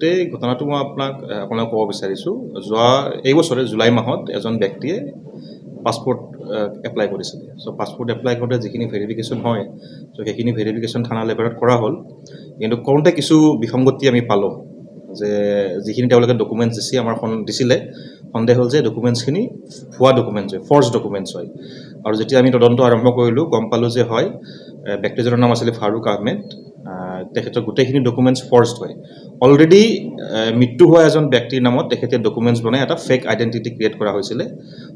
গোটেই ঘটনাটো মই আপোনাক ক'ব বিচাৰিছোঁ। যোৱা এই বছৰে জুলাই মাহত এজন ব্যক্তিয়ে পাছপোৰ্ট এপ্লাই কৰিছিলে। চ' পাছপোৰ্ট এপ্লাই কৰোঁতে যিখিনি ভেৰিফিকেশ্যন হয়, চ' সেইখিনি ভেৰিফিকেশ্যন থানা লেভেলত কৰা হ'ল। কিন্তু কৰোঁতে কিছু বিসংগতি আমি পালোঁ যে যিখিনি তেওঁলোকে ডকুমেণ্টছ দিছিলে সন্দেহ হ'ল যে ডকুমেণ্টছখিনি ভুৱা ডকুমেণ্টছ হয়, ফৰ্জ ডকুমেণ্টছ হয়। আৰু যেতিয়া আমি তদন্ত আৰম্ভ কৰিলোঁ গম পালোঁ যে হয় ব্যক্তিজনৰ নাম আছিলে ফাৰুক আহমেদ। তেখেতৰ গোটেইখিনি ডকুমেণ্টছ ফৰ্জড হয়। অলৰেডি মৃত্যু হোৱা এজন ব্যক্তিৰ নামত তেখেতে ডকুমেণ্টছ বনাই এটা ফেক আইডেণ্টিটি ক্ৰিয়েট কৰা হৈছিলে।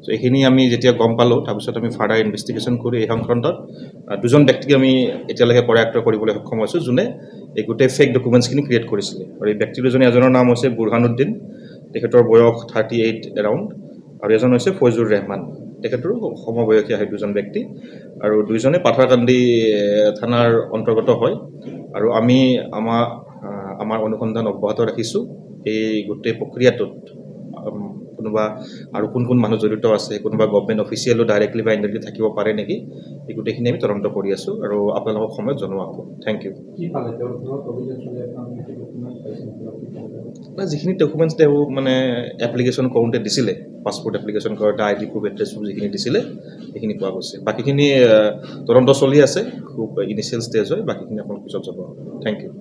চ' এইখিনি আমি যেতিয়া গম পালোঁ তাৰপিছত আমি ফাৰ্ডাৰ ইনভেষ্টিগেশ্যন কৰি এই সংক্ৰান্তত দুজন ব্যক্তিক আমি এতিয়ালৈকে কৰায়ত্ব কৰিবলৈ সক্ষম হৈছোঁ, যোনে এই গোটেই ফেক ডকুমেণ্টছখিনি ক্ৰিয়েট কৰিছিলে। আৰু এই ব্যক্তি দুজনে এজনৰ নাম হৈছে বুৰহানুদ্দিন, তেখেতৰ বয়স 38 এৰাউণ্ড, আৰু এজন হৈছে ফৈজুৰ ৰেহমান, তেখেতৰো সমবয়সীয়া হয় দুজন ব্যক্তি। আৰু দুইজনে পাথাৰকান্দি থানাৰ অন্তৰ্গত হয়। আৰু আমি আমাৰ অনুসন্ধান অব্যাহত ৰাখিছোঁ। এই গোটেই প্ৰক্ৰিয়াটোত কোনোবা আৰু কোন মানুহ জড়িত আছে, কোনোবা গভমেণ্ট অফিচিয়েলো ডাইৰেক্টলি বা ইনডাইৰেক্টলি থাকিব পাৰে নেকি, এই গোটেইখিনি আমি তদন্ত কৰি আছোঁ আৰু আপোনালোকক সময়ত জনোৱা হ'ব। Thank you. যিখিনি ডকুমেণ্টছ তেওঁ এপ্লিকেশ্যন কৰোঁতে দিছিলে, পাছপোৰ্ট এপ্লিকেশ্যন কৰোঁতে ID প্ৰুফ, এড্ৰেছ প্ৰুফ যিখিনি দিছিলে সেইখিনি পোৱা গৈছে। বাকীখিনি তদন্ত চলি আছে, খুব ইনিচিয়েল ষ্টেজ হয়। বাকীখিনি আপোনালোক পিছত যাব। Thank you.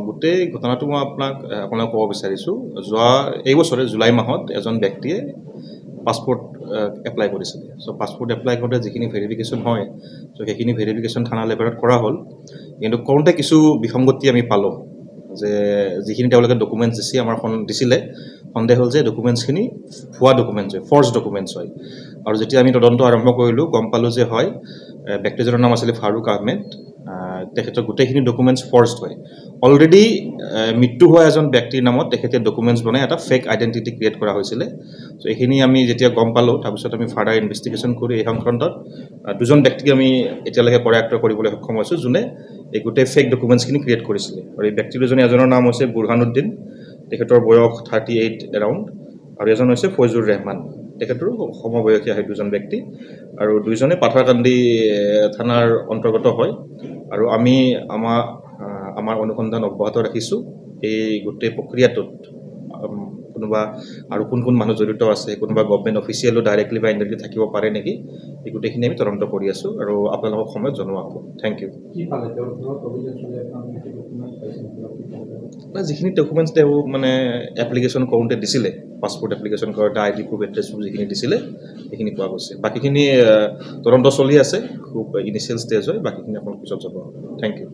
গোটেই ঘটনাটো মই আপোনাক ক'ব বিচাৰিছোঁ। যোৱা এই বছৰে জুলাই মাহত এজন ব্যক্তিয়ে পাছপোৰ্ট এপ্লাই কৰিছিলে। চ' পাছপোৰ্ট এপ্লাই কৰোঁতে যিখিনি ভেৰিফিকেশ্যন হয়, চ' সেইখিনি ভেৰিফিকেশ্যন থানা লেভেলত কৰা হ'ল। কিন্তু কৰোঁতে কিছু বিসংগতি আমি পালোঁ যে যিখিনি তেওঁলোকে ডকুমেণ্টছ দিছিলে সন্দেহ হ'ল যে ডকুমেণ্টছখিনি ভুৱা ডকুমেণ্টছ হয়, ফৰ্জ ডকুমেণ্টছ হয়। আৰু যেতিয়া আমি তদন্ত আৰম্ভ কৰিলোঁ গম পালোঁ যে হয় ব্যক্তিজনৰ নাম আছিলে ফাৰুক আহমেদ, তেখেতৰ গোটেইখিনি ডকুমেণ্টছ ফৰ্জড হয়। অলৰেডি মৃত্যু হোৱা এজন ব্যক্তিৰ নামত তেখেতে ডকুমেণ্টছ বনাই এটা ফেক আইডেণ্টিটি ক্ৰিয়েট কৰা হৈছিলে। চ' এইখিনি আমি যেতিয়া গম পালোঁ তাৰপিছত আমি ফাৰ্ডাৰ ইনভেষ্টিগেশ্যন কৰি এই সংক্ৰান্তত দুজন ব্যক্তিক আমি এতিয়ালৈকে কৰায়ত্ব কৰিবলৈ সক্ষম হৈছোঁ, যোনে এই গোটেই ফেক ডকুমেণ্টছখিনি ক্ৰিয়েট কৰিছিলে। আৰু এই ব্যক্তি দুজনে এজনৰ নাম হৈছে বুৰহানুদ্দিন, তেখেতৰ বয়স 38 এৰাউণ্ড, আৰু এজন হৈছে ফৈজুৰ ৰেহমান, তেখেতৰো সমবয়সীয়া হয় দুজন ব্যক্তি। আৰু দুইজনে পাথাৰকান্দি থানাৰ অন্তৰ্গত হয়। আৰু আমি আমাৰ অনুসন্ধান অব্যাহত ৰাখিছোঁ। এই গোটেই প্ৰক্ৰিয়াটোত কোনোবা আৰু কোন মানুহ জড়িত আছে, কোনোবা গভমেণ্ট অফিচিয়েলো ডাইৰেক্টলি বা ইনডাইৰেক্টলি থাকিব পাৰে নেকি, এই গোটেইখিনি আমি তদন্ত কৰি আছোঁ আৰু আপোনালোকক সময়ত জনোৱা হ'ব। Thank you. যিখিনি ডকুমেণ্টছ তেওঁ এপ্লিকেশ্যন কৰোঁতে দিছিলে, পাছপোৰ্ট এপ্লিকেশ্যন কৰোঁতে ID প্ৰুফ, এড্ৰেছ প্ৰুফ যিখিনি দিছিলে সেইখিনি পোৱা গৈছে। বাকীখিনি তদন্ত চলি আছে, খুব ইনিচিয়েল ষ্টেজ হয়। বাকীখিনি আপোনালোক পিছত যাব। Thank U.